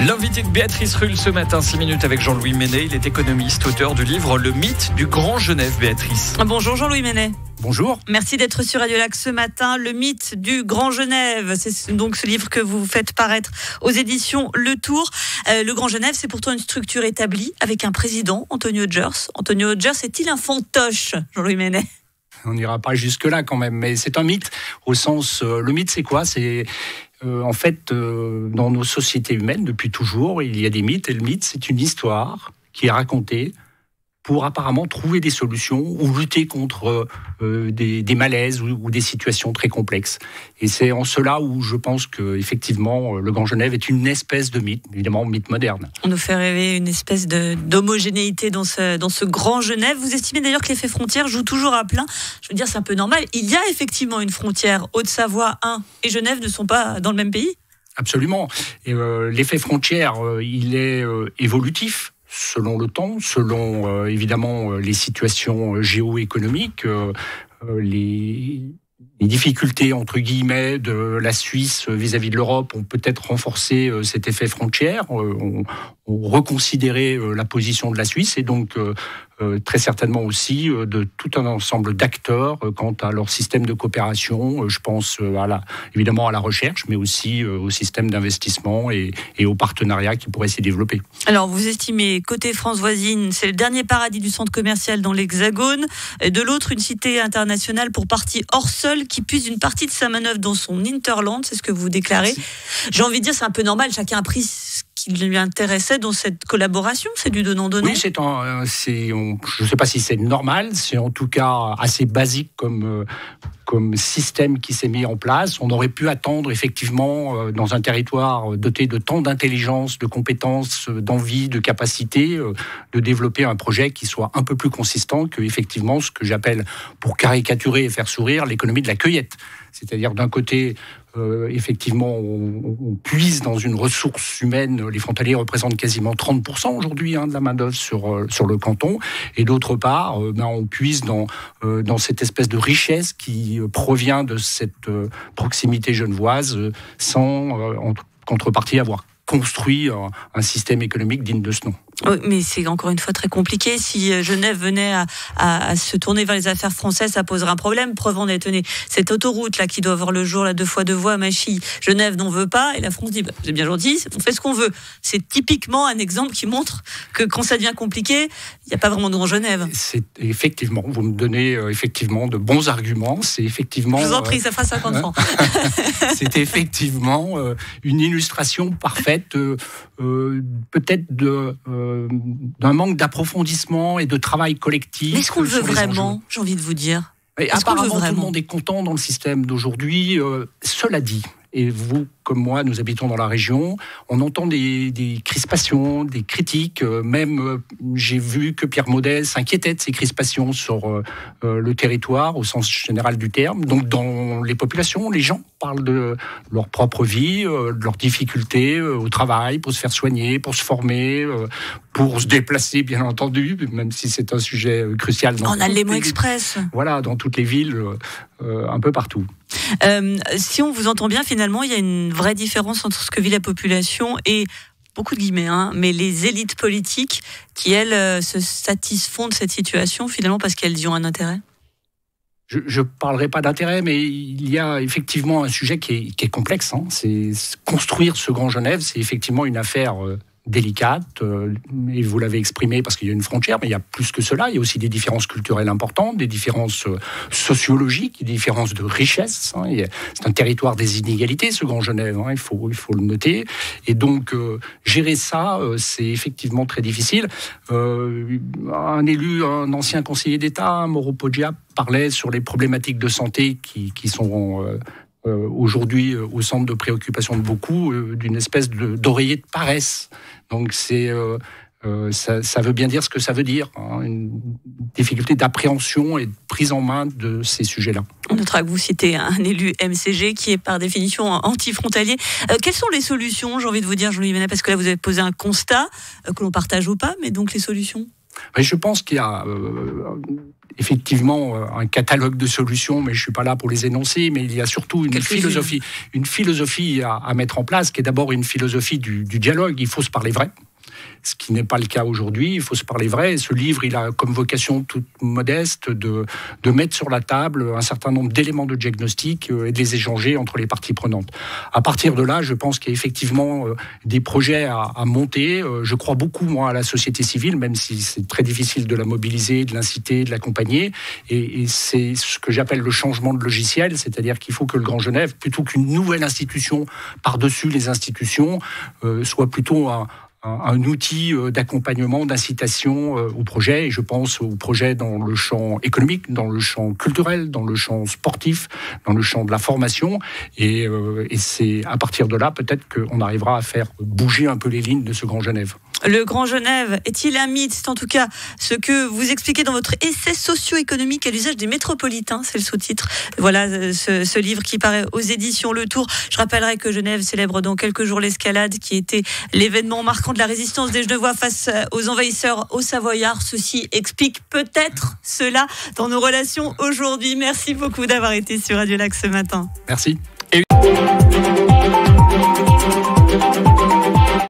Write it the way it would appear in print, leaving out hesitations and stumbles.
L'invité de Béatrice Rulle ce matin, 6 minutes avec Jean-Louis Menet. Il est économiste, auteur du livre Le mythe du Grand Genève. Béatrice. Bonjour Jean-Louis Menet. Bonjour. Merci d'être sur Radio Lac ce matin. Le mythe du Grand Genève, c'est donc ce livre que vous faites paraître aux éditions Le Tour. Le Grand Genève, c'est pourtant une structure établie avec un président, Antonio Gers. Antonio Gers est-il un fantoche, Jean-Louis Menet ? On n'ira pas jusque-là quand même, mais c'est un mythe au sens... le mythe, c'est quoi ? C'est... en fait, dans nos sociétés humaines, depuis toujours, il y a des mythes. Et le mythe, c'est une histoire qui est racontée pour apparemment trouver des solutions ou lutter contre des malaises ou des situations très complexes. Et c'est en cela où je pense qu'effectivement, le Grand Genève est une espèce de mythe, évidemment mythe moderne. On nous fait rêver une espèce d'homogénéité dans ce Grand Genève. Vous estimez d'ailleurs que l'effet frontière joue toujours à plein. Je veux dire, c'est un peu normal. Il y a effectivement une frontière. Haute-Savoie 1 et Genève ne sont pas dans le même pays ? Absolument. Et, l'effet frontière, il est évolutif. Selon le temps, selon évidemment les situations géoéconomiques, les difficultés entre guillemets de la Suisse vis-à-vis de l'Europe ont peut-être renforcé cet effet frontière, ont reconsidéré la position de la Suisse et donc très certainement aussi de tout un ensemble d'acteurs quant à leur système de coopération. Je pense évidemment à la recherche, mais aussi au système d'investissement et aux partenariats qui pourraient s'y développer. Alors, vous estimez, côté France voisine, c'est le dernier paradis du centre commercial dans l'Hexagone. De l'autre, une cité internationale pour partie hors sol qui puise une partie de sa manœuvre dans son hinterland, c'est ce que vous déclarez. J'ai envie de dire, c'est un peu normal, chacun a pris ce qui lui intéressait dans cette collaboration, c'est du donnant-donnant. Oui, je ne sais pas si c'est normal, c'est en tout cas assez basique comme système qui s'est mis en place. On aurait pu attendre effectivement dans un territoire doté de tant d'intelligence, de compétences, d'envie, de capacité, de développer un projet qui soit un peu plus consistant que effectivement ce que j'appelle, pour caricaturer et faire sourire, l'économie de la cueillette. C'est-à-dire d'un côté, effectivement, on puise dans une ressource humaine. Les frontaliers représentent quasiment 30% aujourd'hui de la main-d'œuvre sur le canton. Et d'autre part, on puise dans cette espèce de richesse qui provient de cette proximité genevoise sans, en contrepartie, avoir construit un système économique digne de ce nom. Oui, mais c'est encore une fois très compliqué. Si Genève venait à se tourner vers les affaires françaises, ça poserait un problème. Preuve en est, tenez, cette autoroute là qui doit avoir le jour, 2 fois 2 voies à Machy, Genève n'en veut pas et la France dit c'est bien gentil, on fait ce qu'on veut. C'est typiquement un exemple qui montre que quand ça devient compliqué, il n'y a pas vraiment de Grand Genève. C'est effectivement, vous me donnez effectivement de bons arguments. C'est effectivement. Je vous en prie, ça fera 50 francs. C'est effectivement une illustration parfaite, peut-être d'un manque d'approfondissement et de travail collectif. Mais est-ce qu'on le veut vraiment, j'ai envie de vous dire ? Apparemment, tout le monde est content dans le système d'aujourd'hui. Cela dit, et vous, comme moi, nous habitons dans la région, on entend des crispations, des critiques. Même, j'ai vu que Pierre Maudet s'inquiétait de ces crispations sur le territoire, au sens général du terme. Donc, dans les populations, les gens parlent de leur propre vie, de leurs difficultés au travail, pour se faire soigner, pour se former, pour se déplacer, bien entendu, même si c'est un sujet crucial. On a le Léman Express. Voilà, dans toutes les villes, un peu partout. Si on vous entend bien, finalement, il y a une vraie différence entre ce que vit la population et, beaucoup de guillemets, mais les élites politiques qui, elles, se satisfont de cette situation, finalement, parce qu'elles y ont un intérêt. Je ne parlerai pas d'intérêt, mais il y a effectivement un sujet qui est complexe. C'est construire ce Grand Genève, c'est effectivement une affaire délicate, et vous l'avez exprimé parce qu'il y a une frontière, mais il y a plus que cela. Il y a aussi des différences culturelles importantes, des différences sociologiques, des différences de richesse. C'est un territoire des inégalités, ce Grand Genève, il faut le noter. Et donc, gérer ça, c'est effectivement très difficile. Un ancien conseiller d'État, Mauro Poggia, parlait sur les problématiques de santé qui sont aujourd'hui au centre de préoccupation de beaucoup, d'une espèce d'oreiller de paresse. Donc ça veut bien dire ce que ça veut dire, une difficulté d'appréhension et de prise en main de ces sujets-là. On notera que vous citez un élu MCG qui est par définition anti-frontalier. Quelles sont les solutions, j'ai envie de vous dire, Jean-Louis Menet, parce que là vous avez posé un constat, que l'on partage ou pas, mais donc les solutions ? Mais je pense qu'il y a effectivement un catalogue de solutions, mais je ne suis pas là pour les énoncer, mais il y a surtout une philosophie à mettre en place, qui est d'abord une philosophie du dialogue. Il faut se parler vrai, ce qui n'est pas le cas aujourd'hui. Il faut se parler vrai. Et ce livre, il a comme vocation toute modeste de mettre sur la table un certain nombre d'éléments de diagnostic et de les échanger entre les parties prenantes. À partir de là, je pense qu'il y a effectivement des projets à monter. Je crois beaucoup, moi, à la société civile, même si c'est très difficile de la mobiliser, de l'inciter, de l'accompagner. Et c'est ce que j'appelle le changement de logiciel, c'est-à-dire qu'il faut que le Grand Genève, plutôt qu'une nouvelle institution par-dessus les institutions, soit plutôt un outil d'accompagnement, d'incitation au projet. Et je pense au projet dans le champ économique, dans le champ culturel, dans le champ sportif, dans le champ de la formation. Et c'est à partir de là, peut-être qu'on arrivera à faire bouger un peu les lignes de ce Grand Genève. Le Grand Genève est-il un mythe? C'est en tout cas ce que vous expliquez dans votre essai socio-économique à l'usage des métropolitains. C'est le sous-titre. Voilà ce livre qui paraît aux éditions Le Tour. Je rappellerai que Genève célèbre dans quelques jours l'escalade, qui était l'événement marquant de la résistance des Genevois face aux envahisseurs, aux Savoyards. Ceci explique peut-être cela dans nos relations aujourd'hui. Merci beaucoup d'avoir été sur Radio Lac ce matin. Merci.